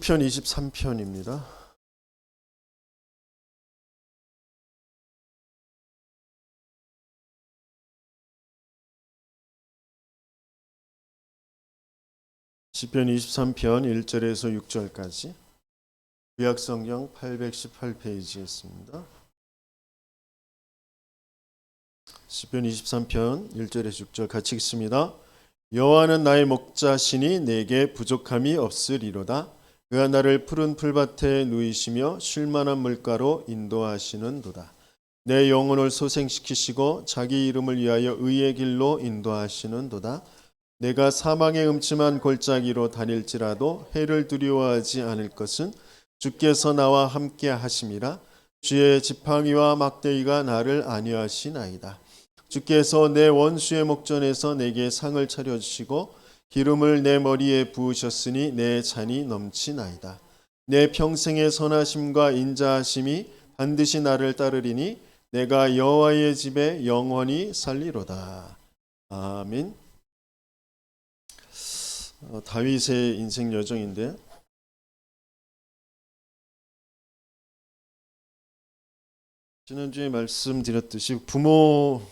시편 23편입니다. 시편 23편 1절에서 6절까지 구약성경 818페이지에 있습니다. 시편 23편 1절에서 6절 같이 읽습니다. 여호와는 나의 목자시니 내게 부족함이 없으리로다. 그가 나를 푸른 풀밭에 누이시며 쉴만한 물가로 인도하시는도다. 내 영혼을 소생시키시고 자기 이름을 위하여 의의 길로 인도하시는도다. 내가 사망의 음침한 골짜기로 다닐지라도 해를 두려워하지 않을 것은 주께서 나와 함께 하심이라. 주의 지팡이와 막대기가 나를 안위하시나이다. 주께서 내 원수의 목전에서 내게 상을 차려주시고 기름을 내 머리에 부으셨으니 내 잔이 넘치나이다. 내 평생의 선하심과 인자하심이 반드시 나를 따르리니 내가 여호와의 집에 영원히 살리로다. 아멘. 다윗의 인생 여정인데 지난주에 말씀드렸듯이 부모님을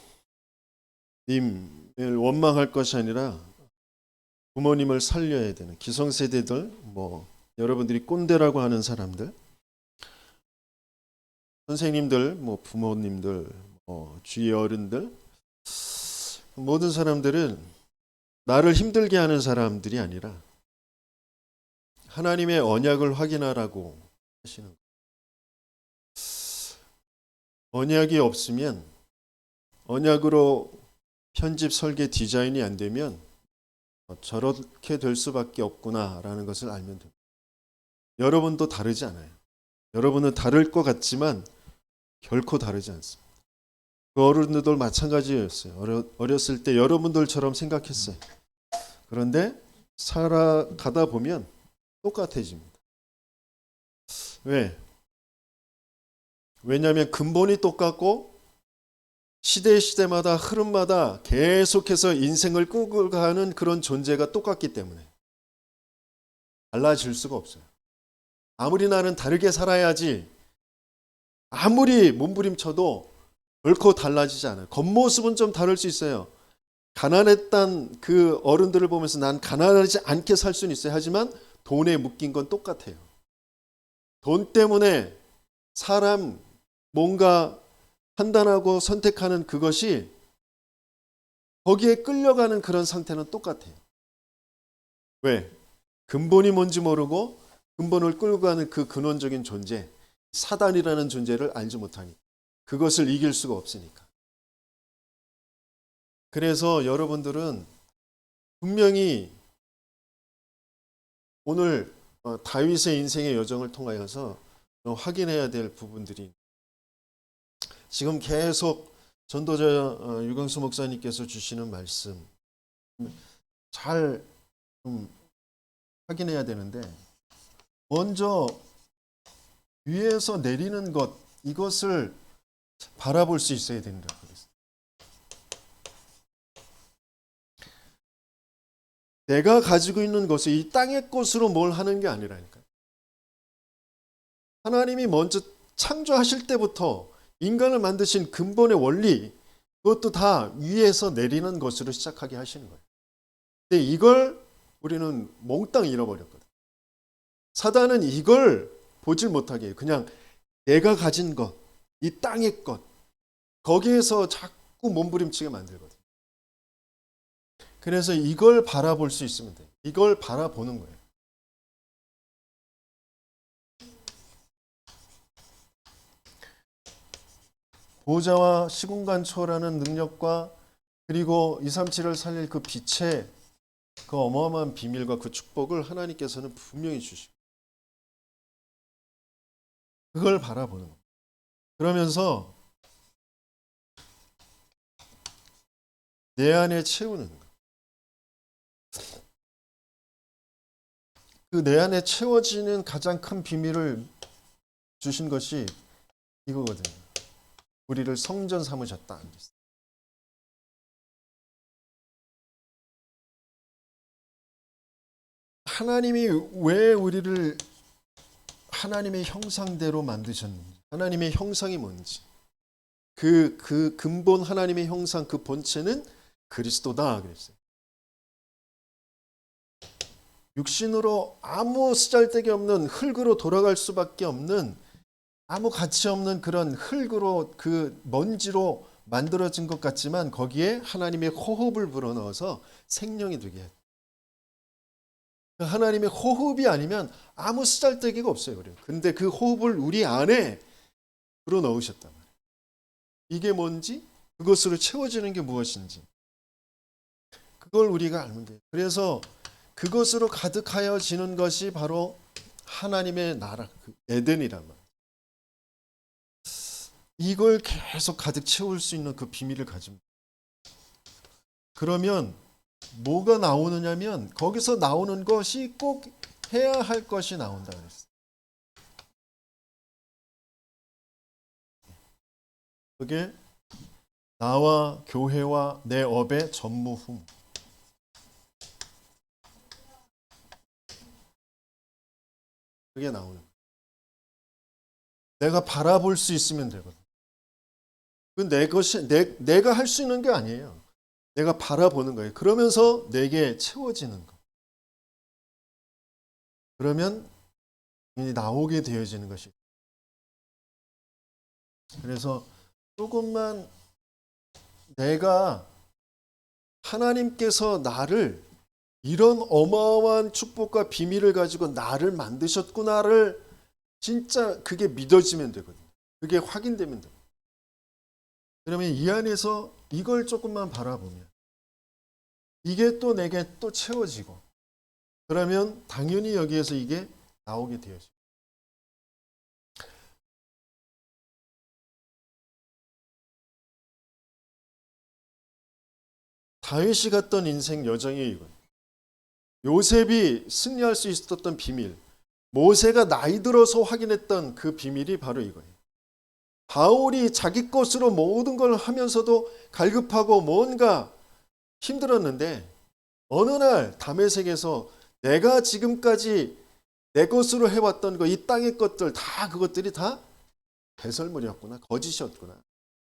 원망할 것이 아니라 부모님을 살려야 되는 기성세대들, 여러분들이 꼰대라고 하는 사람들, 선생님들, 부모님들, 주위 어른들, 모든 사람들은 나를 힘들게 하는 사람들이 아니라 하나님의 언약을 확인하라고 하시는 거예요. 언약이 없으면, 언약으로 편집 설계 디자인이 안 되면 저렇게 될 수밖에 없구나라는 것을 알면 됩니다. 여러분도 다르지 않아요. 여러분은 다를 것 같지만 결코 다르지 않습니다. 그 어른들도 마찬가지였어요. 어렸을 때 여러분들처럼 생각했어요. 그런데 살아가다 보면 똑같아집니다. 왜? 왜냐하면 근본이 똑같고 시대마다 흐름마다 계속해서 인생을 끌고 가는 그런 존재가 똑같기 때문에 달라질 수가 없어요. 아무리 나는 다르게 살아야지 아무리 몸부림쳐도 결코 달라지지 않아요. 겉모습은 좀 다를 수 있어요. 가난했던 그 어른들을 보면서 난 가난하지 않게 살 수는 있어요. 하지만 돈에 묶인 건 똑같아요. 돈 때문에 사람 뭔가 판단하고 선택하는 그것이 거기에 끌려가는 그런 상태는 똑같아요. 왜? 근본이 뭔지 모르고 근본을 끌고 가는 그 근원적인 존재, 사단이라는 존재를 알지 못하니 그것을 이길 수가 없으니까. 그래서 여러분들은 분명히 오늘 다윗의 인생의 여정을 통하여서 확인해야 될 부분들이 지금 계속 전도자 유광수 목사님께서 주시는 말씀 잘 확인해야 되는데 먼저 위에서 내리는 것 이것을 바라볼 수 있어야 된다고 그랬어요. 내가 가지고 있는 것을 이 땅의 것으로 뭘 하는 게 아니라니까요. 하나님이 먼저 창조하실 때부터 인간을 만드신 근본의 원리 그것도 다 위에서 내리는 것으로 시작하게 하시는 거예요. 근데 이걸 우리는 몽땅 잃어버렸거든요. 사단은 이걸 보질 못하게 해요. 그냥 내가 가진 것, 이 땅의 것 거기에서 자꾸 몸부림치게 만들거든요. 그래서 이걸 바라볼 수 있으면 돼요. 이걸 바라보는 거예요. 보좌와 시공간 초월하는 능력과 그리고 237을 살릴 그 빛의 그 어마어마한 비밀과 그 축복을 하나님께서는 분명히 주시고 그걸 바라보는 거예요. 그러면서 내 안에 채우는 거예요. 그 내 안에 채워지는 가장 큰 비밀을 주신 것이 이거거든요. 우리를 성전 삼으셨다. 하나님이 왜 우리를 하나님의 형상대로 만드셨는지, 하나님의 형상이 뭔지, 그 근본 하나님의 형상, 그 본체는 그리스도다 그랬어요. 육신으로 아무 쓰잘데기 없는 흙으로 돌아갈 수밖에 없는, 아무 가치 없는 그런 흙으로, 그 먼지로 만들어진 것 같지만 거기에 하나님의 호흡을 불어넣어서 생명이 되게 해요. 하나님의 호흡이 아니면 아무 쓰잘데기가 없어요. 그래요. 근데 그 호흡을 우리 안에 불어넣으셨단 말이에요. 이게 뭔지, 그것으로 채워지는 게 무엇인지, 그걸 우리가 알면 돼요. 그래서 그것으로 가득하여지는 것이 바로 하나님의 나라, 에덴이란 말이에요. 이걸 계속 가득 채울 수 있는 그 비밀을 가지면 돼요. 그러면 뭐가 나오느냐면 거기서 나오는 것이 꼭 해야 할 것이 나온다 그랬어요. 그게 나와 교회와 내 업의 전무후. 그게 나오는 거예요. 내가 바라볼 수 있으면 되거든. 그 내 것이 내가 할 수 있는 게 아니에요. 내가 바라보는 거예요. 그러면서 내게 채워지는 거. 그러면 나오게 되어지는 것이. 그래서 조금만 내가 하나님께서 나를 이런 어마어마한 축복과 비밀을 가지고 나를 만드셨구나를 진짜 그게 믿어지면 되거든요. 그게 확인되면 돼요. 그러면 이 안에서 이걸 조금만 바라보면 이게 또 내게 또 채워지고, 그러면 당연히 여기에서 이게 나오게 되어져요. 다윗이 갔던 인생 여정이 이거예요. 요셉이 승리할 수 있었던 비밀, 모세가 나이 들어서 확인했던 그 비밀이 바로 이거예요. 바울이 자기 것으로 모든 걸 하면서도 갈급하고 뭔가 힘들었는데 어느 날 다메섹에서 내가 지금까지 내 것으로 해왔던 거, 이 땅의 것들 다, 그것들이 다 배설물이었구나, 거짓이었구나.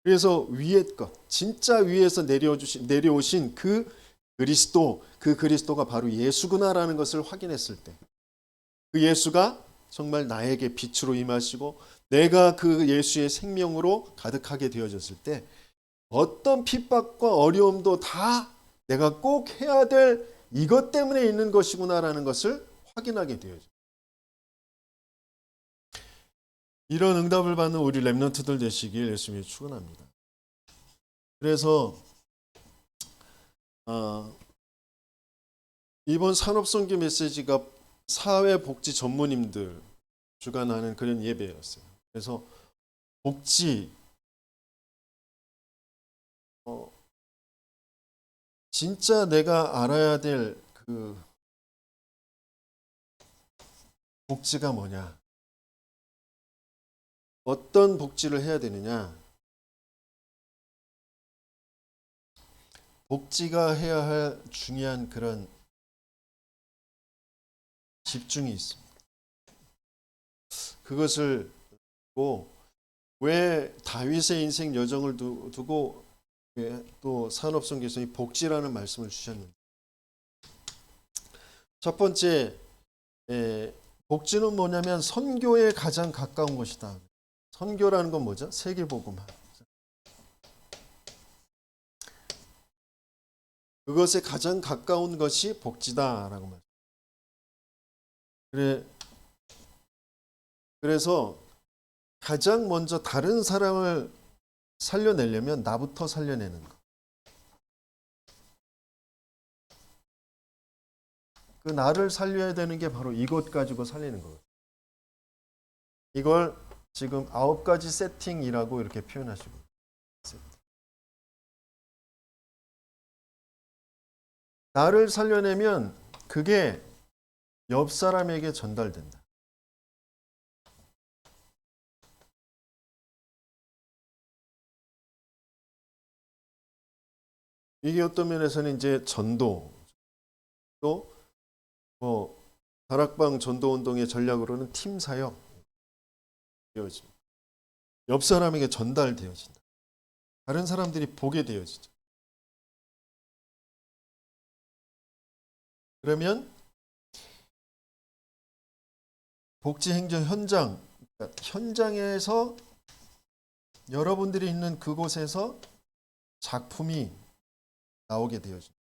그래서 위의 것, 진짜 위에서 내려오신 그 그리스도, 그 그리스도가 바로 예수구나라는 것을 확인했을 때, 그 예수가 정말 나에게 빛으로 임하시고 내가 그 예수의 생명으로 가득하게 되어졌을 때 어떤 핍박과 어려움도 다 내가 꼭 해야 될 이것 때문에 있는 것이구나라는 것을 확인하게 되어져요. 이런 응답을 받는 우리 렘넌트들 되시길 예수님이 축원합니다. 그래서 이번 산업선교 메시지가 사회복지 전문인들 주관하는 그런 예배였어요. 그래서 복지, 진짜 내가 알아야 될 그 복지가 뭐냐, 어떤 복지를 해야 되느냐, 복지가 해야 할 중요한 그런 집중이 있습니다. 그것을 보고 왜 다윗의 인생 여정을 두고 또 산업선교에서 이 복지라는 말씀을 주셨는지. 첫 번째, 복지는 뭐냐면 선교에 가장 가까운 것이다. 선교라는 건 뭐죠? 세계복음화. 그것에 가장 가까운 것이 복지다라고 말합니다. 그래서 가장 먼저 다른 사람을 살려내려면 나부터 살려내는 거. 그 나를 살려야 되는 게 바로 이것 가지고 살리는 거예요. 이걸 지금 9가지 세팅이라고 이렇게 표현하시고. 나를 살려내면 그게 옆 사람에게 전달된다. 이게 어떤 면에서는 이제 전도, 또 다락방 전도 운동의 전략으로는 팀 사역, 되어집니다. 옆 사람에게 전달되어진다. 다른 사람들이 보게 되어지죠. 그러면 복지행정 현장, 그러니까 현장에서 여러분들이 있는 그곳에서 작품이 나오게 되어집니다.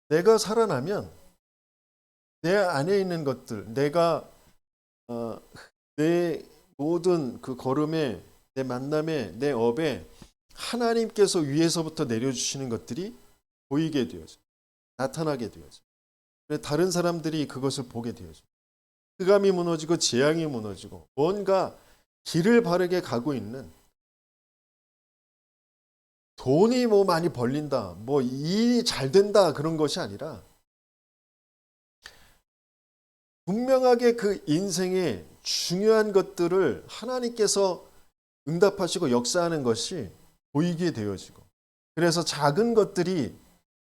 내가 살아나면 내 안에 있는 것들, 내가 내 모든 그 걸음에, 내 만남에, 내 업에 하나님께서 위에서부터 내려주시는 것들이 보이게 되어져, 나타나게 되어져. 다른 사람들이 그것을 보게 되어져. 흑암이 무너지고 재앙이 무너지고 뭔가 길을 바르게 가고 있는, 돈이 뭐 많이 벌린다, 뭐 일이 잘 된다 그런 것이 아니라 분명하게 그 인생의 중요한 것들을 하나님께서 응답하시고 역사하는 것이 보이게 되어지고, 그래서 작은 것들이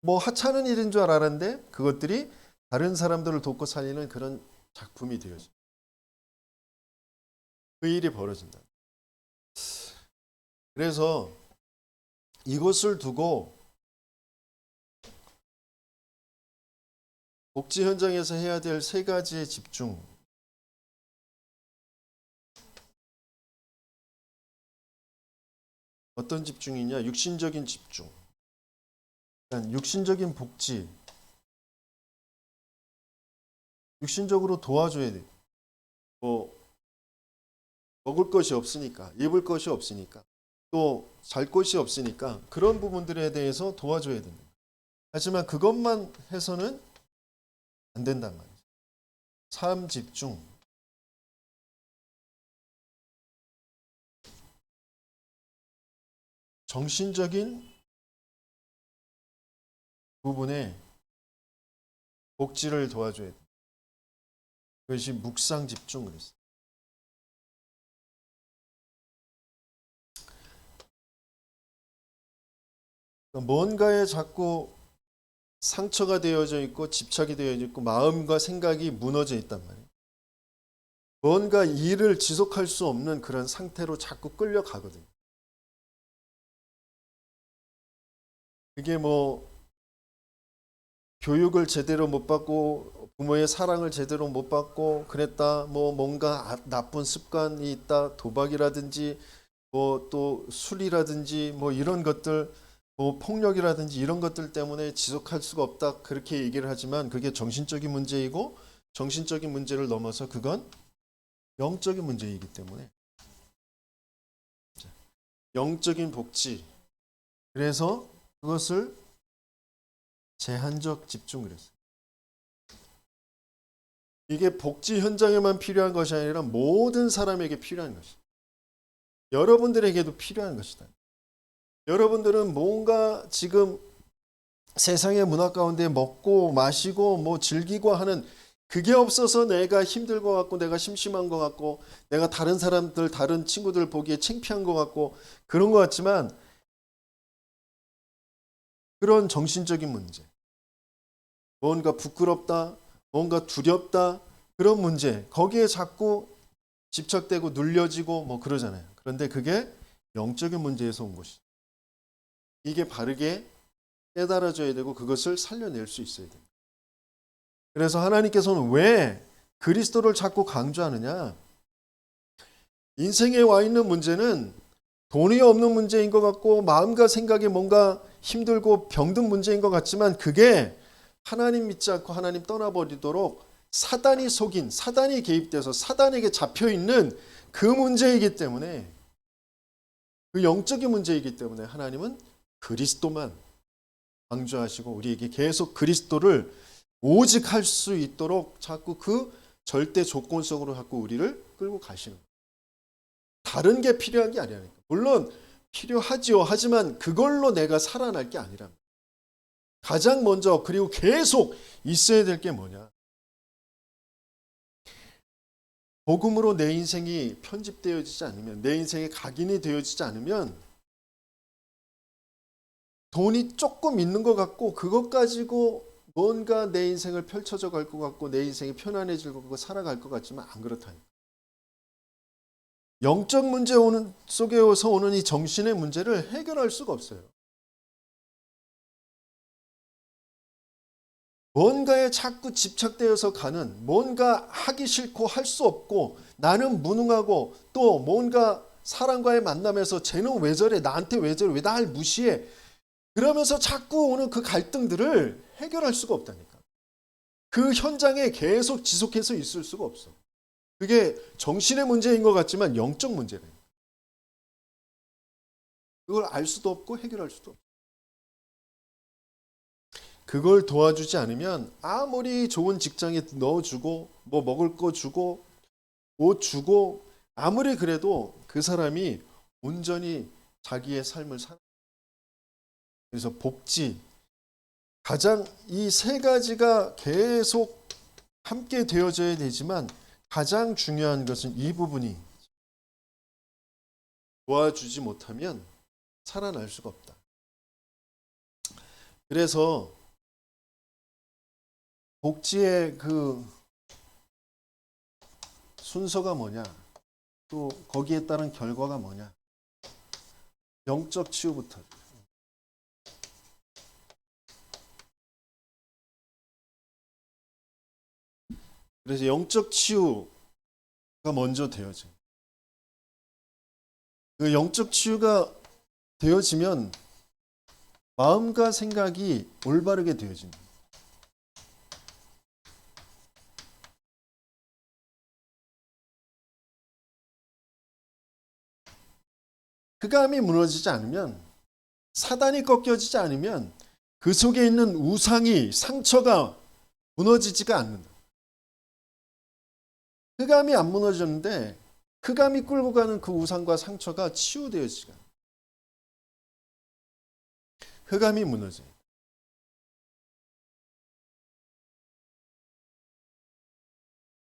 뭐 하찮은 일인 줄 알았는데 그것들이 다른 사람들을 돕고 살리는 그런 작품이 되어져. 그 일이 벌어진다. 그래서 이것을 두고 복지 현장에서 해야 될 세 가지의 집중. 어떤 집중이냐? 육신적인 집중. 그러니까 육신적인 복지. 육신적으로 도와줘야 돼. 뭐 먹을 것이 없으니까, 입을 것이 없으니까, 또 살 곳이 없으니까 그런 부분들에 대해서 도와줘야 됩니다. 하지만 그것만 해서는 안 된단 말이죠. 삶 집중. 정신적인 부분에 복지를 도와줘야 돼. 그것이 묵상 집중 그랬어요. 뭔가에 자꾸 상처가 되어져 있고 집착이 되어져 있고 마음과 생각이 무너져 있단 말이에요. 뭔가 일을 지속할 수 없는 그런 상태로 자꾸 끌려가거든요. 그게 뭐 교육을 제대로 못 받고 부모의 사랑을 제대로 못 받고 그랬다. 뭐 뭔가 나쁜 습관이 있다. 도박이라든지 뭐 또 술이라든지 뭐 이런 것들, 뭐 폭력이라든지 이런 것들 때문에 지속할 수가 없다. 그렇게 얘기를 하지만 그게 정신적인 문제이고, 정신적인 문제를 넘어서 그건 영적인 문제이기 때문에 영적인 복지. 그래서 그것을 제한적 집중을 했어요. 이게 복지 현장에만 필요한 것이 아니라 모든 사람에게 필요한 것이다. 여러분들에게도 필요한 것이다. 여러분들은 뭔가 지금 세상의 문화 가운데 먹고 마시고 뭐 즐기고 하는 그게 없어서 내가 힘들 것 같고 내가 심심한 것 같고 내가 다른 사람들 다른 친구들 보기에 창피한 것 같고 그런 것 같지만, 그런 정신적인 문제, 뭔가 부끄럽다, 뭔가 두렵다, 그런 문제, 거기에 자꾸 집착되고 눌려지고 뭐 그러잖아요. 그런데 그게 영적인 문제에서 온 것이죠. 이게 바르게 깨달아져야 되고 그것을 살려낼 수 있어야 됩니다. 그래서 하나님께서는 왜 그리스도를 자꾸 강조하느냐? 인생에 와 있는 문제는 돈이 없는 문제인 것 같고 마음과 생각이 뭔가 힘들고 병든 문제인 것 같지만, 그게 하나님 믿지 않고 하나님 떠나버리도록 사단이 속인, 사단이 개입돼서 사단에게 잡혀있는 그 문제이기 때문에, 그 영적인 문제이기 때문에 하나님은 그리스도만 강조하시고 우리에게 계속 그리스도를 오직 할 수 있도록 자꾸 그 절대 조건 속으로 자꾸 우리를 끌고 가시는 거예요. 다른 게 필요한 게 아니라니까. 물론 필요하지요. 하지만 그걸로 내가 살아날 게 아니랍니다. 가장 먼저 그리고 계속 있어야 될 게 뭐냐? 복음으로 내 인생이 편집되어지지 않으면, 내 인생의 각인이 되어지지 않으면 돈이 조금 있는 것 같고 그것 가지고 뭔가 내 인생을 펼쳐져 갈 것 같고 내 인생이 편안해질 것 같고 살아갈 것 같지만 안 그렇다니까. 영적 문제 속에서 오는 이 정신의 문제를 해결할 수가 없어요. 뭔가에 자꾸 집착되어서 가는, 뭔가 하기 싫고 할 수 없고 나는 무능하고 또 뭔가 사람과의 만남에서 쟤는 왜 저래, 나한테 왜 저래, 왜 날 무시해, 그러면서 자꾸 오는 그 갈등들을 해결할 수가 없다니까. 그 현장에 계속 지속해서 있을 수가 없어. 그게 정신의 문제인 것 같지만 영적 문제래. 그걸 알 수도 없고 해결할 수도 없어. 그걸 도와주지 않으면 아무리 좋은 직장에 넣어주고 뭐 먹을 거 주고 옷 주고 아무리 그래도 그 사람이 온전히 자기의 삶을 살. 그래서 복지, 가장 이 세 가지가 계속 함께 되어져야 되지만 가장 중요한 것은 이 부분이 도와주지 못하면 살아날 수가 없다. 그래서 복지의 그 순서가 뭐냐, 또 거기에 따른 결과가 뭐냐, 영적 치유부터. 그래서 영적 치유가 먼저 되어져. 그 영적 치유가 되어지면 마음과 생각이 올바르게 되어진다. 흑암이 무너지지 않으면, 사단이 꺾여지지 않으면 그 속에 있는 우상이, 상처가 무너지지가 않는다. 흑암이 안 무너졌는데 흑암이 끌고 가는 그 우상과 상처가 치유되어지지가 않아요. 흑암이 무너져요.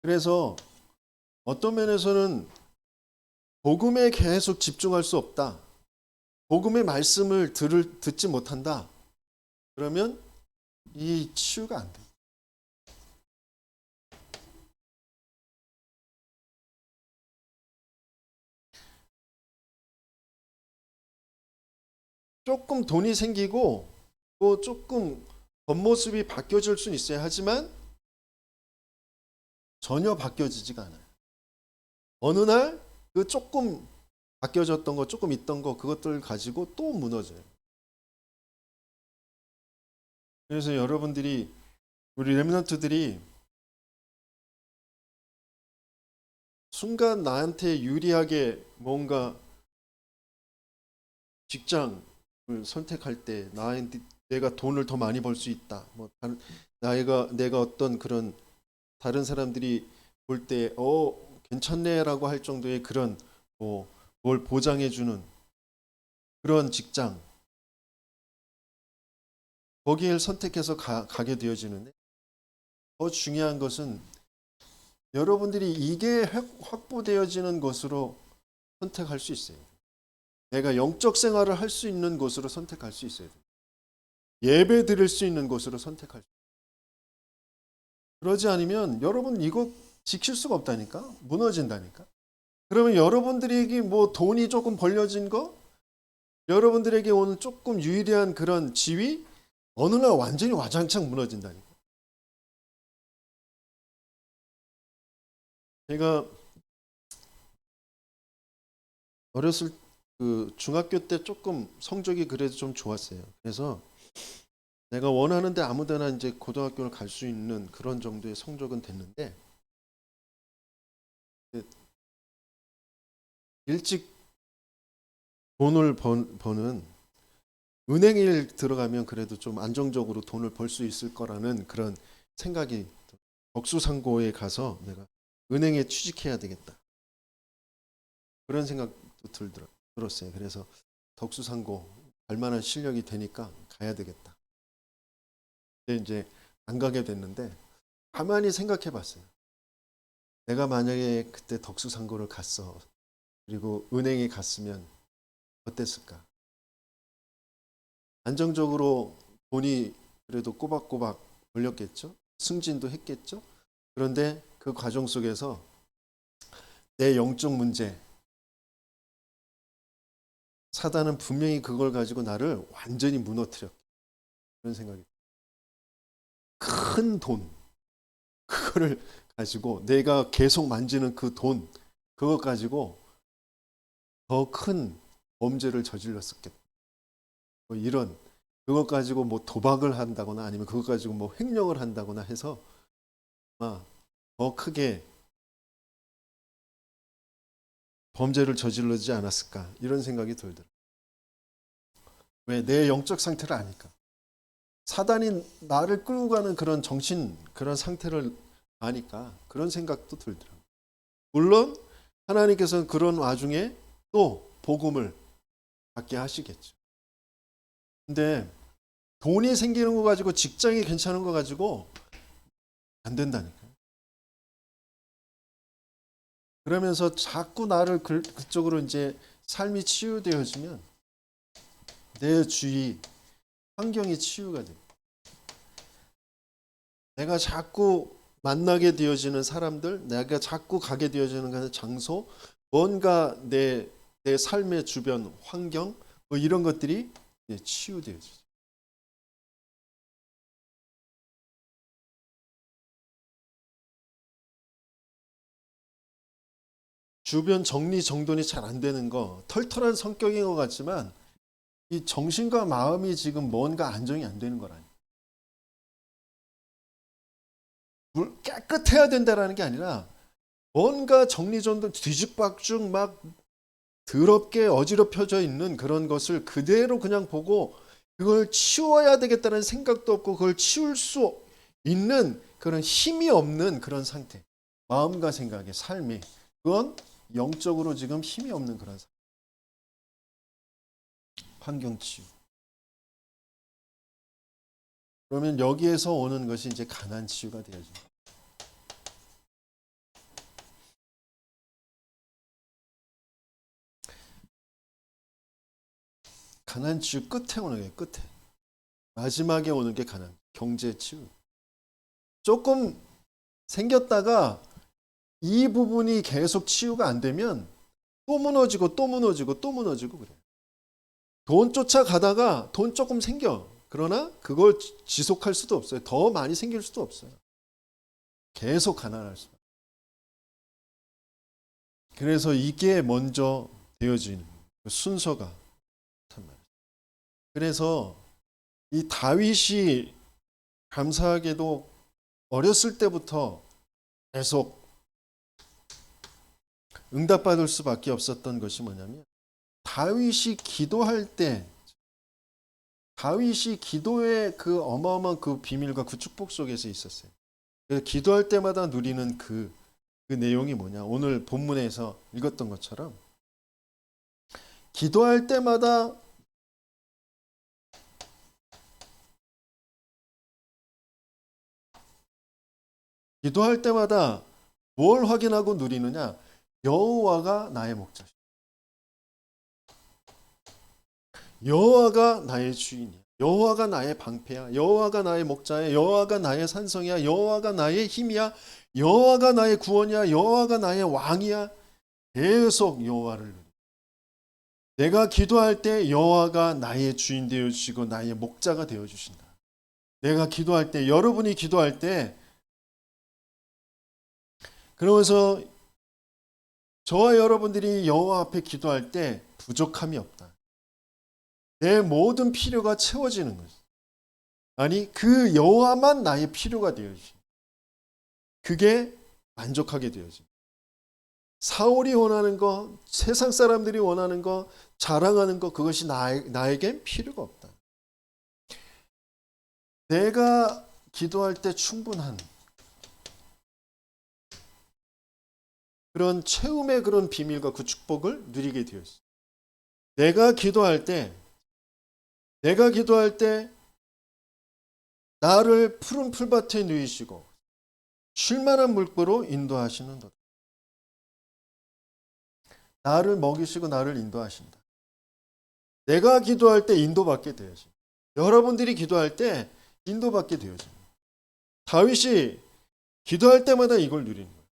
그래서 어떤 면에서는 복음에 계속 집중할 수 없다. 복음의 말씀을 듣지 못한다. 그러면 이 치유가 안 돼. 조금 돈이 생기고 또 조금 겉모습이 바뀌어질 수는 있어야 하지만 전혀 바뀌어지지가 않아요. 어느 날 그 조금 바뀌어졌던 거, 조금 있던 거, 그것들 가지고 또 무너져요. 그래서 여러분들이, 우리 렘넌트들이 순간 나한테 유리하게 뭔가 직장을 선택할 때 내가 돈을 더 많이 벌 수 있다. 뭐 내가 어떤 그런 다른 사람들이 볼 때 괜찮네라고 할 정도의 그런 뭘 보장해 주는 그런 직장, 거기를 선택해서 가게 되어지는데, 더 중요한 것은 여러분들이 이게 확보되어지는 것으로 선택할 수 있어요. 내가 영적 생활을 할 수 있는 곳으로 선택할 수 있어야 돼요. 예배 드릴 수 있는 곳으로 선택할 수 있어요. 그러지 않으면 여러분 이거 지킬 수가 없다니까. 무너진다니까. 그러면 여러분들에게 뭐 돈이 조금 벌려진 거, 여러분들에게 오는 조금 유일한 그런 지위, 어느 날 완전히 와장창 무너진다니까. 제가 어렸을 그 중학교 때 조금 성적이 그래도 좀 좋았어요. 그래서 내가 원하는데 아무데나 이제 고등학교를 갈 수 있는 그런 정도의 성적은 됐는데, 일찍 돈을 버는 은행에 들어가면 그래도 좀 안정적으로 돈을 벌 수 있을 거라는 그런 생각이, 덕수상고에 가서 내가 은행에 취직해야 되겠다. 그런 생각도 들었어요. 그래서 덕수상고 갈 만한 실력이 되니까 가야 되겠다. 근데 이제 안 가게 됐는데 가만히 생각해 봤어요. 내가 만약에 그때 덕수상고를 갔어. 그리고 은행에 갔으면 어땠을까? 안정적으로 돈이 그래도 꼬박꼬박 벌렸겠죠. 승진도 했겠죠. 그런데 그 과정 속에서 내 영적 문제, 사단은 분명히 그걸 가지고 나를 완전히 무너뜨렸다. 그런 생각이. 큰 돈, 그거를 가지고 내가 계속 만지는 그 돈, 그것 가지고 더 큰 범죄를 저질렀었겠다. 뭐 이런, 그것 가지고 뭐 도박을 한다거나 아니면 그것 가지고 뭐 횡령을 한다거나 해서 아마 더 크게 범죄를 저질러지 않았을까 이런 생각이 들더라고요. 왜? 내 영적 상태를 아니까. 사단이 나를 끌고 가는 그런 정신, 그런 상태를 아니까 그런 생각도 들더라고요. 물론 하나님께서는 그런 와중에 또 복음을 받게 하시겠죠. 근데 돈이 생기는 거 가지고 직장이 괜찮은 거 가지고 안 된다니까요. 그러면서 자꾸 나를 그쪽으로 이제 삶이 치유되어지면 내 주위 환경이 치유가 됩니다. 내가 자꾸 만나게 되어지는 사람들, 내가 자꾸 가게 되어지는 그 장소, 뭔가 내 삶의 주변 환경, 뭐 이런 것들이 치유되어지죠. 주변 정리 정돈이 잘 안 되는 거, 털털한 성격인 것 같지만 이 정신과 마음이 지금 뭔가 안정이 안 되는 거라니. 깨끗해야 된다라는 게 아니라 뭔가 정리정돈 뒤죽박죽 막 더럽게 어지럽혀져 있는 그런 것을 그대로 그냥 보고 그걸 치워야 되겠다는 생각도 없고 그걸 치울 수 있는 그런 힘이 없는 그런 상태. 마음과 생각의 삶이. 그건 영적으로 지금 힘이 없는 그런 상태. 환경치유. 그러면 여기에서 오는 것이 이제 가난치유가 되어집니다. 가난치유 끝에 오는 게 끝에. 마지막에 오는 게 가난. 경제치유. 조금 생겼다가 이 부분이 계속 치유가 안 되면 또 무너지고 또 무너지고 또 무너지고 그래요. 돈 쫓아가다가 돈 조금 생겨. 그러나 그걸 지속할 수도 없어요. 더 많이 생길 수도 없어요. 계속 가난할 수. 그래서 이게 먼저 되어지는 순서가 참 많아요. 그래서 이 다윗이 감사하게도 어렸을 때부터 계속 응답받을 수밖에 없었던 것이 뭐냐면 다윗이 기도할 때 다윗이 기도의 그 어마어마한 그 비밀과 그 축복 속에서 있었어요. 그래서 기도할 때마다 누리는 그 내용이 뭐냐? 오늘 본문에서 읽었던 것처럼 기도할 때마다 뭘 확인하고 누리느냐? 여호와가 나의 목자시다. 여호와가 나의 주인이야. 여호와가 나의 방패야. 여호와가 나의 목자야. 여호와가 나의 산성이야. 여호와가 나의 힘이야. 여호와가 나의 구원이야. 여호와가 나의 왕이야. 계속 여호와를 누려. 내가 기도할 때 여호와가 나의 주인 되어 주시고 나의 목자가 되어 주신다. 내가 기도할 때 여러분이 기도할 때 그러면서 저와 여러분들이 여호와 앞에 기도할 때 부족함이 없다. 내 모든 필요가 채워지는 거죠. 아니 그 여호와만 나의 필요가 되어지. 그게 만족하게 되어지. 사울이 원하는 거, 세상 사람들이 원하는 거, 자랑하는 거 그것이 나에겐 필요가 없다. 내가 기도할 때 충분한 그런 채움의 그런 비밀과 그 축복을 누리게 되었어. 내가 기도할 때 나를 푸른 풀밭에 누이시고 쉴만한 물가로 인도하시는 것. 나를 먹이시고 나를 인도하신다. 내가 기도할 때 인도받게 되어지. 여러분들이 기도할 때 인도받게 되어집니다. 다윗이 기도할 때마다 이걸 누리는 거예요.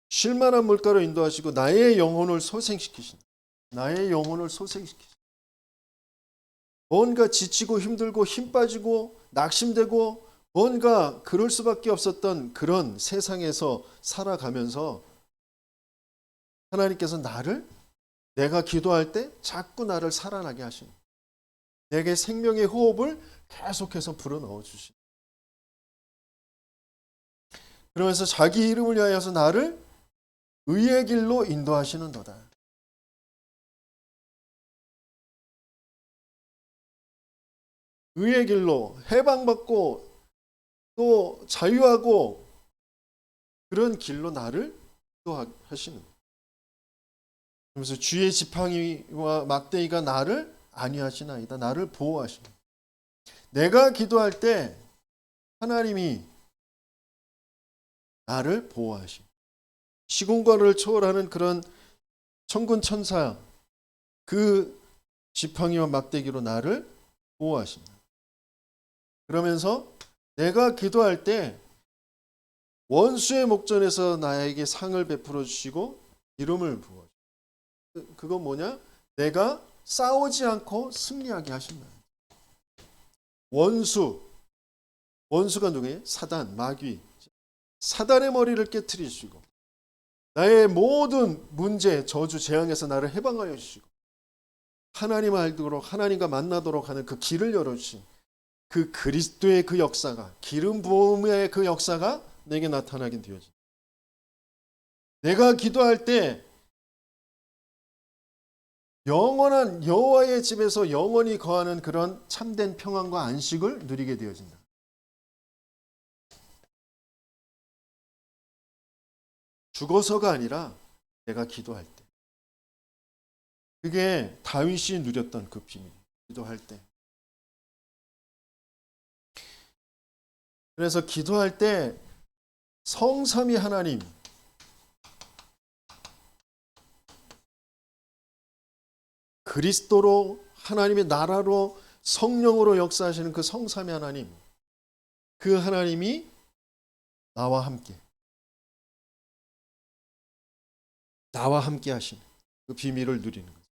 쉴만한 물가로 인도하시고 나의 영혼을 소생시키신다. 나의 영혼을 소생시키신다. 뭔가 지치고 힘들고 힘 빠지고 낙심되고 뭔가 그럴 수밖에 없었던 그런 세상에서 살아가면서 하나님께서 내가 기도할 때 자꾸 나를 살아나게 하시는, 내게 생명의 호흡을 계속해서 불어넣어 주시는, 그러면서 자기 이름을 위하여서 나를 의의 길로 인도하시는도다. 의의 길로 해방받고 또 자유하고 그런 길로 나를 인도하시는, 그래서 주의 지팡이와 막대기가 나를 안위하시나이다. 나를 보호하시는. 내가 기도할 때 하나님이 나를 보호하시고 시공간을 초월하는 그런 천군 천사 그 지팡이와 막대기로 나를 보호하십니다. 그러면서 내가 기도할 때 원수의 목전에서 나에게 상을 베풀어 주시고 이름을 부어. 그건 뭐냐? 내가 싸우지 않고 승리하게 하신다. 원수가 누구예요? 사단, 마귀. 사단의 머리를 깨트리시고 나의 모든 문제, 저주, 재앙에서 나를 해방하여 주시고 하나님을 알도록, 하나님과 만나도록 하는 그 길을 열어주신 그 그리스도의 그 역사가, 기름 부음의 그 역사가 내게 나타나게 되어집니다. 내가 기도할 때 영원한 여호와의 집에서 영원히 거하는 그런 참된 평안과 안식을 누리게 되어진다. 죽어서가 아니라 내가 기도할 때. 그게 다윗이 누렸던 그 비밀. 기도할 때. 그래서 기도할 때 성삼위 하나님, 그리스도로 하나님의 나라로 성령으로 역사하시는 그 성삼위 하나님, 그 하나님이 나와 함께 하시는 그 비밀을 누리는 거죠.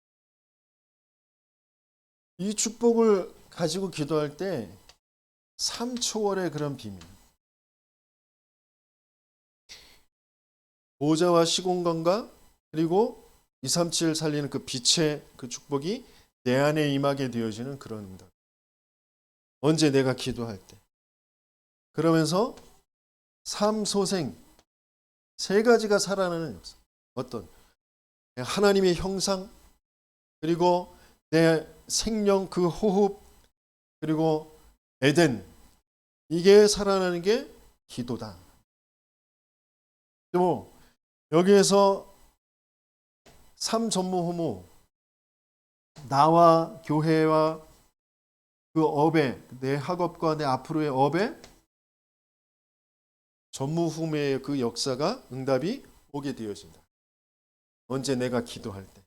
이 축복을 가지고 기도할 때 3초월의 그런 비밀, 보좌와 시공간과 그리고 237 살리는 그 빛의 그 축복이 내 안에 임하게 되어지는 그런 응답. 언제 내가 기도할 때. 그러면서 삼소생 세 가지가 살아나는 역사. 어떤? 하나님의 형상, 그리고 내 생명 그 호흡, 그리고 에덴, 이게 살아나는 게 기도다. 또 여기에서 삼전무후무, 나와 교회와 그 업에, 내 학업과 내 앞으로의 업에 전무후무의 그 역사가 응답이 오게 되어진다. 언제? 내가 기도할 때.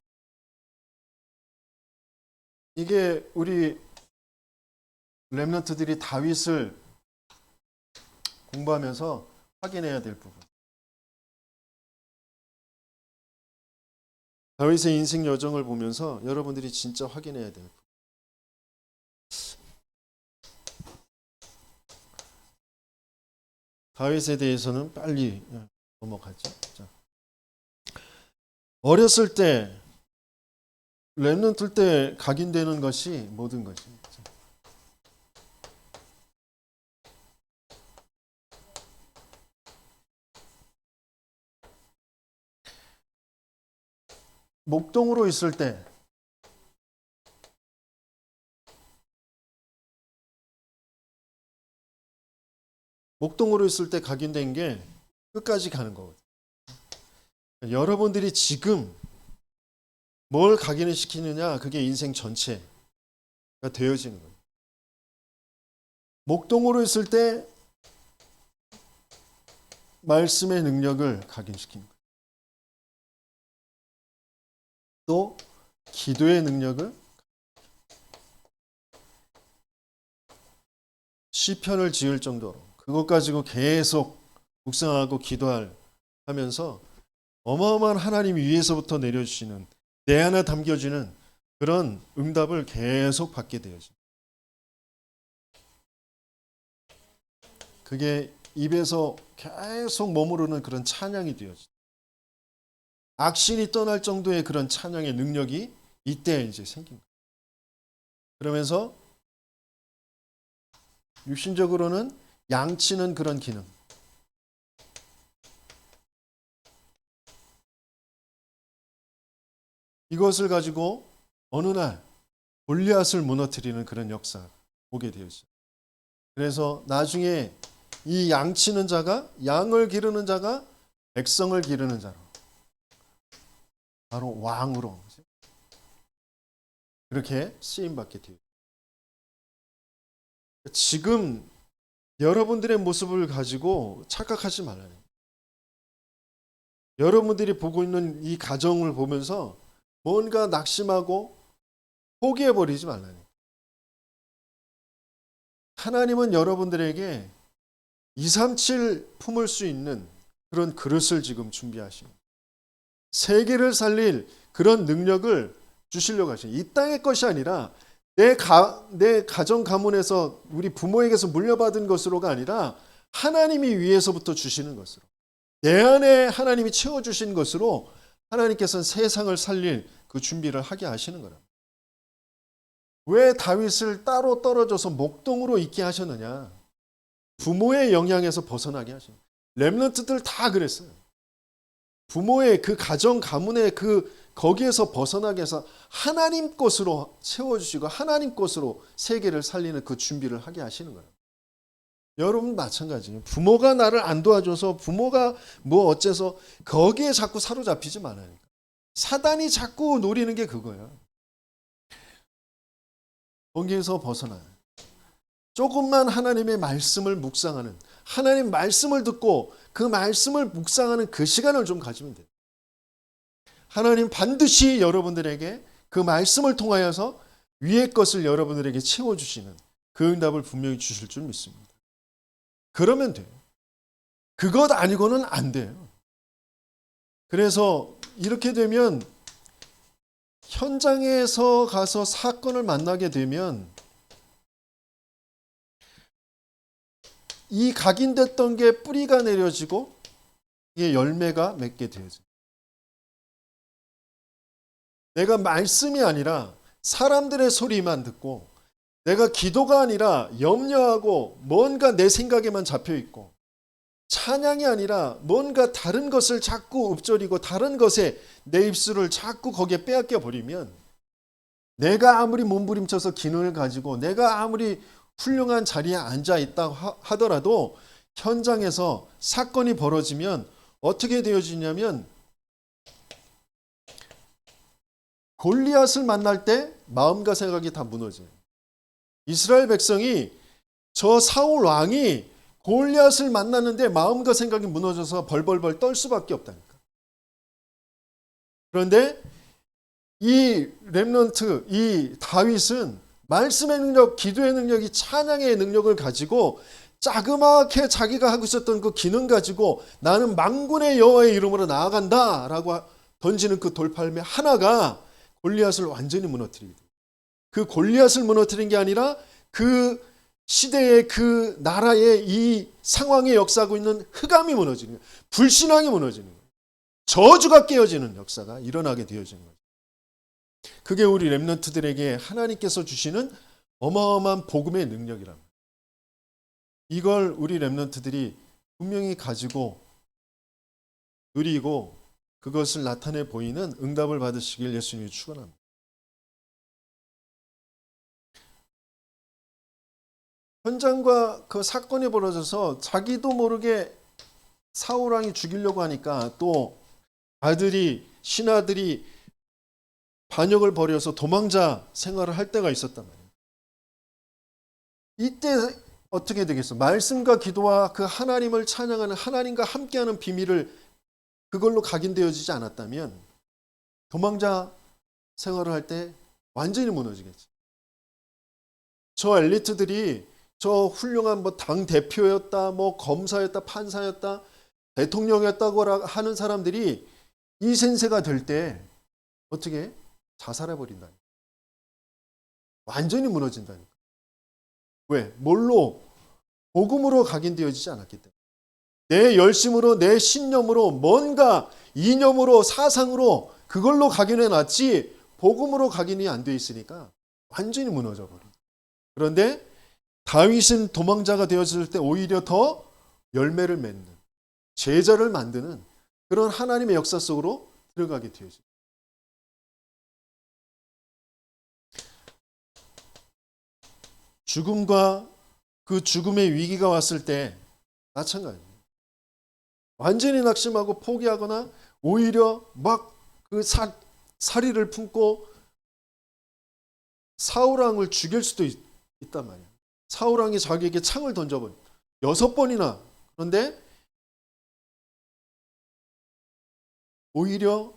이게 우리 렘넌트들이 다윗을 공부하면서 확인해야 될 부분. 다윗의 인생 여정을 보면서 여러분들이 진짜 확인해야 될 부분. 다윗에 대해서는 빨리 넘어가죠. 자. 어렸을 때 렘넌트 때 각인되는 것이 모든 것이. 목동으로 있을 때 각인된 게 끝까지 가는 거거든요. 여러분들이 지금 뭘 각인을 시키느냐, 그게 인생 전체가 되어지는 거예요. 목동으로 있을 때 말씀의 능력을 각인시키는 거예요. 또 기도의 능력을, 시편을 지을 정도로 그것 가지고 계속 묵상하고 기도하면서 어마어마한 하나님이 위에서부터 내려주시는 내 안에 담겨지는 그런 응답을 계속 받게 되어집니다. 그게 입에서 계속 머무르는 그런 찬양이 되어집니다. 악신이 떠날 정도의 그런 찬양의 능력이 이때 이제 생긴 거예요. 그러면서 육신적으로는 양치는 그런 기능. 이것을 가지고 어느 날 골리앗을 무너뜨리는 그런 역사 보게 되었어요. 그래서 나중에 이 양치는 자가 양을 기르는 자가 백성을 기르는 자로 바로 왕으로 그렇게 쓰임받게 돼요. 지금 여러분들의 모습을 가지고 착각하지 말아요. 여러분들이 보고 있는 이 가정을 보면서 뭔가 낙심하고 포기해버리지 말아요. 하나님은 여러분들에게 237 품을 수 있는 그런 그릇을 지금 준비하십니다. 세계를 살릴 그런 능력을 주시려고 하십니다. 이 땅의 것이 아니라 내 가정 가문에서 우리 부모에게서 물려받은 것으로가 아니라 하나님이 위에서부터 주시는 것으로 내 안에 하나님이 채워주신 것으로 하나님께서는 세상을 살릴 그 준비를 하게 하시는 거랍니다. 왜 다윗을 따로 떨어져서 목동으로 있게 하셨느냐? 부모의 영향에서 벗어나게 하십니다. 렘넌트들 다 그랬어요. 부모의 그 가정 가문의 거기에서 벗어나게 해서 하나님 것으로 채워주시고 하나님 것으로 세계를 살리는 그 준비를 하게 하시는 거예요. 여러분 마찬가지예요. 부모가 나를 안 도와줘서 부모가 뭐 어째서 거기에 자꾸 사로잡히지 말아요. 사단이 자꾸 노리는 게 그거예요. 거기에서 벗어나요. 조금만 하나님의 말씀을 묵상하는 하나님 말씀을 듣고 그 말씀을 묵상하는 그 시간을 좀 가지면 돼요. 하나님 반드시 여러분들에게 그 말씀을 통하여서 위의 것을 여러분들에게 채워주시는 그 응답을 분명히 주실 줄 믿습니다. 그러면 돼요. 그것 아니고는 안 돼요. 그래서 이렇게 되면 현장에서 가서 사건을 만나게 되면 이 각인됐던 게 뿌리가 내려지고 이게 열매가 맺게 되어져요. 내가 말씀이 아니라 사람들의 소리만 듣고 내가 기도가 아니라 염려하고 뭔가 내 생각에만 잡혀 있고 찬양이 아니라 뭔가 다른 것을 자꾸 읊조리고 다른 것에 내 입술을 자꾸 거기에 빼앗겨 버리면 내가 아무리 몸부림쳐서 기능을 가지고 내가 아무리 훌륭한 자리에 앉아 있다 하더라도 현장에서 사건이 벌어지면 어떻게 되어지냐면 골리앗을 만날 때 마음과 생각이 다 무너져요. 이스라엘 백성이 저 사울 왕이 골리앗을 만났는데 마음과 생각이 무너져서 벌벌벌 떨 수밖에 없다니까. 그런데 이 렘넌트, 이 다윗은 말씀의 능력, 기도의 능력이 찬양의 능력을 가지고 자그맣게 자기가 하고 있었던 그 기능 가지고 나는 만군의 여호와의 이름으로 나아간다라고 던지는 그 돌팔매 하나가 골리앗을 완전히 무너뜨리게 돼요. 그 골리앗을 무너뜨린 게 아니라 그 시대의 그 나라의 이 상황에 역사하고 있는 흑암이 무너지는 거예요. 불신앙이 무너지는 거예요. 저주가 깨어지는 역사가 일어나게 되어지는 거예요. 그게 우리 렘넌트들에게 하나님께서 주시는 어마어마한 복음의 능력이랍니다. 이걸 우리 렘넌트들이 분명히 가지고 누리고 그것을 나타내 보이는 응답을 받으시길 예수님이 축원합니다. 현장과 그 사건이 벌어져서 자기도 모르게 사울왕이 죽이려고 하니까 또 아들이 신하들이 반역을 벌여서 도망자 생활을 할 때가 있었단 말이에요. 이때 어떻게 되겠어? 말씀과 기도와 그 하나님을 찬양하는 하나님과 함께하는 비밀을 그걸로 각인되어지지 않았다면 도망자 생활을 할 때 완전히 무너지겠지. 저 엘리트들이 저 훌륭한 뭐 당 대표였다, 뭐 검사였다, 판사였다, 대통령이었다고 하는 사람들이 이 센세가 될 때 어떻게 자살해 버린다. 완전히 무너진다니까. 왜? 뭘로? 복음으로 각인되어지지 않았기 때문에. 내 열심으로, 내 신념으로, 뭔가 이념으로, 사상으로 그걸로 각인해 놨지 복음으로 각인이 안 돼 있으니까 완전히 무너져 버린다. 그런데 다윗은 도망자가 되었을 때 오히려 더 열매를 맺는, 제자를 만드는 그런 하나님의 역사 속으로 들어가게 되어집니다. 죽음과 그 죽음의 위기가 왔을 때 마찬가지입니다. 완전히 낙심하고 포기하거나 오히려 막 그 사리를 품고 사울왕을 죽일 수도 있단 말이에요. 사울왕이 자기에게 창을 던져버려 6번이나. 그런데 오히려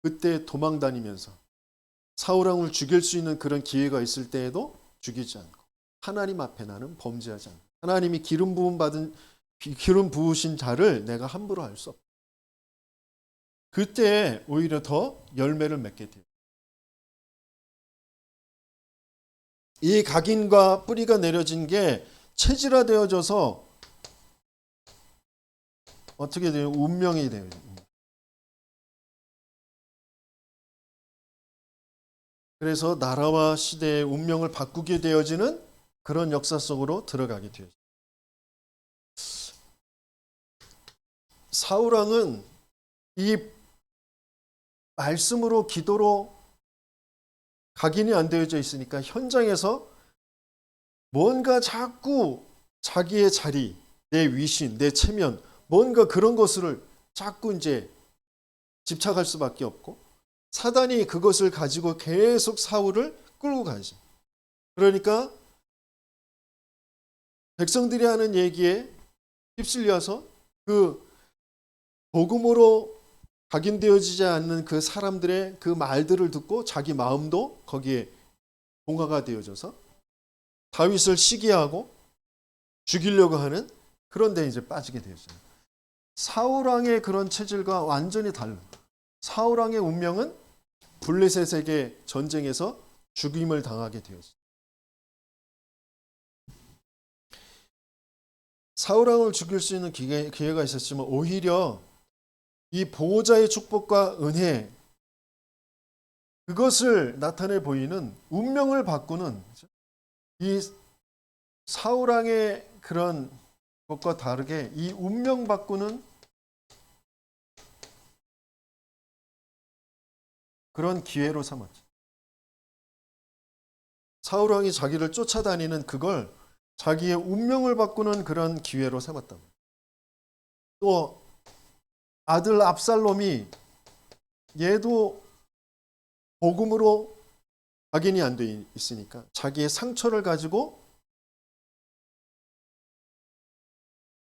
그때 도망 다니면서 사울왕을 죽일 수 있는 그런 기회가 있을 때에도 죽이지 않고 하나님 앞에 나는 범죄하지 않고 하나님이 기름 부으신 자를 내가 함부로 할 수 없다. 그때 오히려 더 열매를 맺게 돼요. 이 각인과 뿌리가 내려진 게 체질화되어져서 어떻게 돼요? 운명이 돼요. 그래서 나라와 시대의 운명을 바꾸게 되어지는 그런 역사 속으로 들어가게 돼요. 사울왕은 이 말씀으로 기도로 각인이 안 되어져 있으니까 현장에서 뭔가 자꾸 자기의 자리, 내 위신, 내 체면, 뭔가 그런 것을 자꾸 이제 집착할 수밖에 없고 사단이 그것을 가지고 계속 사울을 끌고 가지. 그러니까 백성들이 하는 얘기에 휩쓸려서 그 복음으로 각인되어지지 않는 그 사람들의 그 말들을 듣고 자기 마음도 거기에 동화가 되어져서 다윗을 시기하고 죽이려고 하는 그런 데 이제 빠지게 되었어요. 사울왕의 그런 체질과 완전히 달라. 사울왕의 운명은 블레셋에게 전쟁에서 죽임을 당하게 되었어요. 사울왕을 죽일 수 있는 기회가 있었지만 오히려 이 보호자의 축복과 은혜 그것을 나타내 보이는 운명을 바꾸는 이 사울왕의 그런 것과 다르게 이 운명 바꾸는 그런 기회로 삼았죠. 사울왕이 자기를 쫓아다니는 그걸 자기의 운명을 바꾸는 그런 기회로 삼았다. 또 아들 압살롬이 얘도 복음으로 각인이 안 돼 있으니까 자기의 상처를 가지고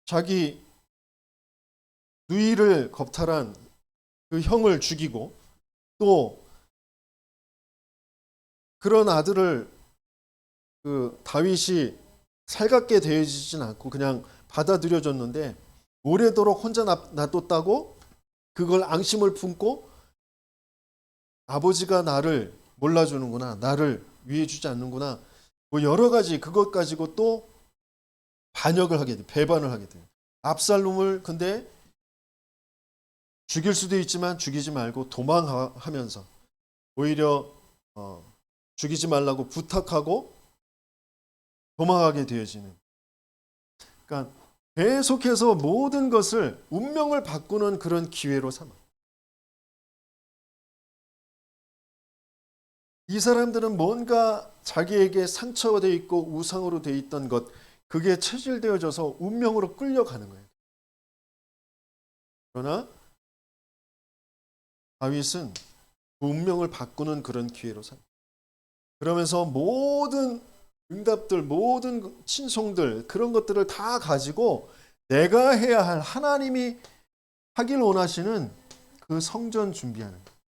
자기 누이를 겁탈한 그 형을 죽이고 또 그런 아들을 그 다윗이 살갑게 대해지진 않고 그냥 받아들여줬는데 오래도록 혼자 놔뒀다고 그걸 앙심을 품고 아버지가 나를 몰라주는구나, 나를 위해주지 않는구나, 뭐 여러 가지 그것 가지고 또 반역을 하게 돼, 배반을 하게 돼. 압살롬을 근데 죽일 수도 있지만 죽이지 말고 도망하면서 오히려 죽이지 말라고 부탁하고 도망하게 되어지는. 그러니까 계속해서 모든 것을 운명을 바꾸는 그런 기회로 삼아. 이 사람들은 뭔가 자기에게 상처가 되어 있고 우상으로 되어 있던 것, 그게 체질되어져서 운명으로 끌려가는 거예요. 그러나 다윗은 그 운명을 바꾸는 그런 기회로 삼아. 그러면서 모든 응답들, 모든 친송들, 그런 것들을 다 가지고 내가 해야 할 하나님이 하길 원하시는 그 성전 준비하는 거예요.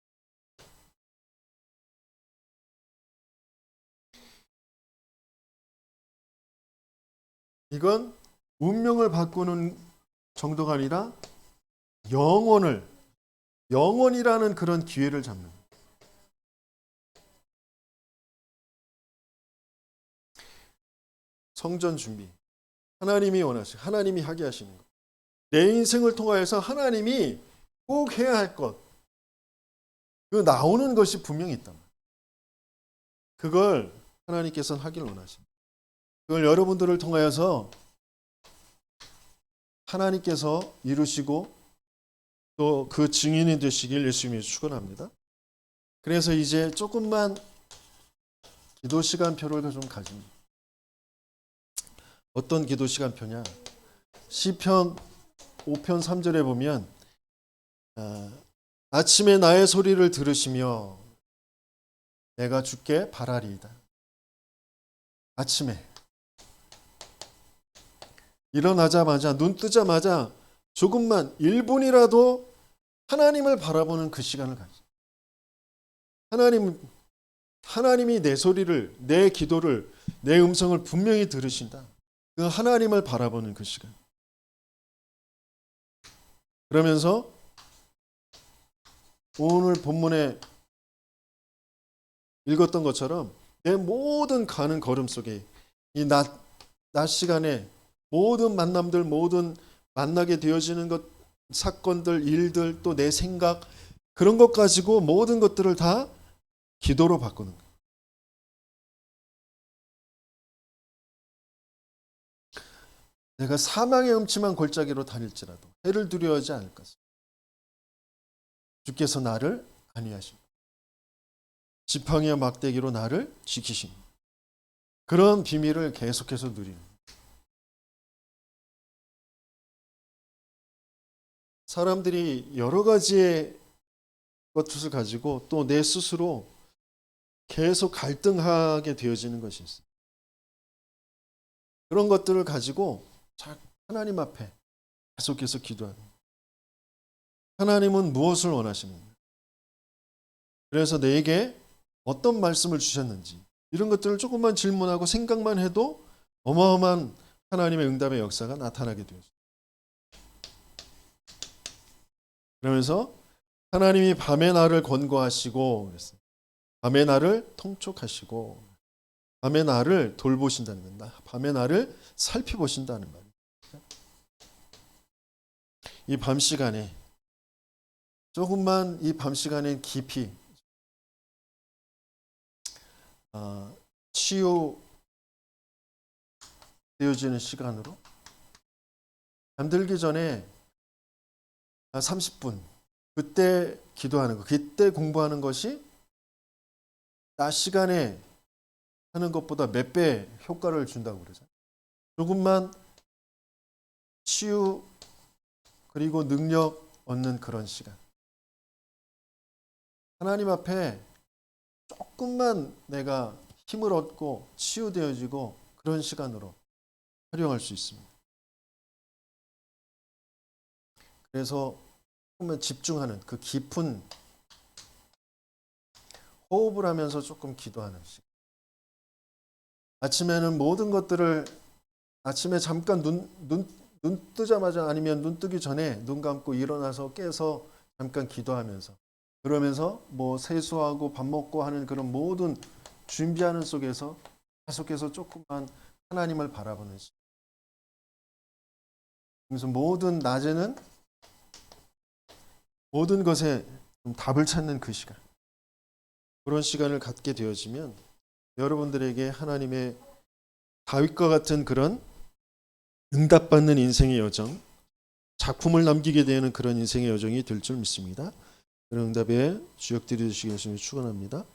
이건 운명을 바꾸는 정도가 아니라 영원이라는 그런 기회를 잡는 거예요. 성전 준비. 하나님이 원하시고 하나님이 하게 하시는 것. 내 인생을 통하여서 하나님이 꼭 해야 할 것. 그 나오는 것이 분명히 있단 말이에요. 그걸 하나님께서는 하길 원하십니다. 그걸 여러분들을 통하여서 하나님께서 이루시고 또 그 증인이 되시길 예수님이 축원합니다. 그래서 이제 조금만 기도 시간표를 좀 가집니다. 어떤 기도 시간표냐? 시편 5편 3절에 보면 아침에 나의 소리를 들으시며 내가 주께 바라리이다. 아침에 일어나자마자 눈 뜨자마자 조금만 1분이라도 하나님을 바라보는 그 시간을 가지죠. 하나님이 내 소리를, 내 기도를, 내 음성을 분명히 들으신다. 그 하나님을 바라보는 그 시간. 그러면서 오늘 본문에 읽었던 것처럼 내 모든 가는 걸음 속에 이 낮 시간에 모든 만남들, 모든 만나게 되어지는 것, 사건들, 일들, 또 내 생각, 그런 것 가지고 모든 것들을 다 기도로 바꾸는 거예요. 내가 사망의 음침한 골짜기로 다닐지라도 해를 두려워하지 않을 것을 주께서 나를 안위하십니다. 지팡이와 막대기로 나를 지키십니다. 그런 비밀을 계속해서 누리는 거예요. 사람들이 여러 가지의 것을 가지고 또 내 스스로 계속 갈등하게 되어지는 것이 있어요. 그런 것들을 가지고 하나님 앞에 계속해서 기도하는 거예요. 하나님은 무엇을 원하십니까? 그래서 내게 어떤 말씀을 주셨는지 이런 것들을 조금만 질문하고 생각만 해도 어마어마한 하나님의 응답의 역사가 나타나게 되어져요. 그러면서 하나님이 밤의 나를 권고하시고 그랬어요. 밤의 나를 통촉하시고 밤의 나를 돌보신다는 거예요. 밤의 나를 살펴보신다는 말이에요. 이 밤 시간에 조금만 이 밤 시간에 깊이 치유되어지는 시간으로 잠들기 전에 30분 그때 기도하는 것, 그때 공부하는 것이 낮 시간에 하는 것보다 몇 배 효과를 준다고 그러죠. 조금만 치유 그리고 능력 얻는 그런 시간. 하나님 앞에 조금만 내가 힘을 얻고 치유되어지고 그런 시간으로 활용할 수 있습니다. 그래서 조금만 집중하는 그 깊은 호흡을 하면서 조금 기도하는 시간. 아침에는 모든 것들을 아침에 잠깐 눈 뜨자마자 아니면 눈 뜨기 전에 눈 감고 일어나서 깨서 잠깐 기도하면서 그러면서 뭐 세수하고 밥 먹고 하는 그런 모든 준비하는 속에서 계속해서 조금만 하나님을 바라보는 시간. 그래서 모든 낮에는 모든 것에 좀 답을 찾는 그 시간. 그런 시간을 갖게 되어지면 여러분들에게 하나님의 다윗과 같은 그런 응답받는 인생의 여정, 작품을 남기게 되는 그런 인생의 여정이 될 줄 믿습니다. 그런 응답에 주역들이 되시길 예수님 축원합니다.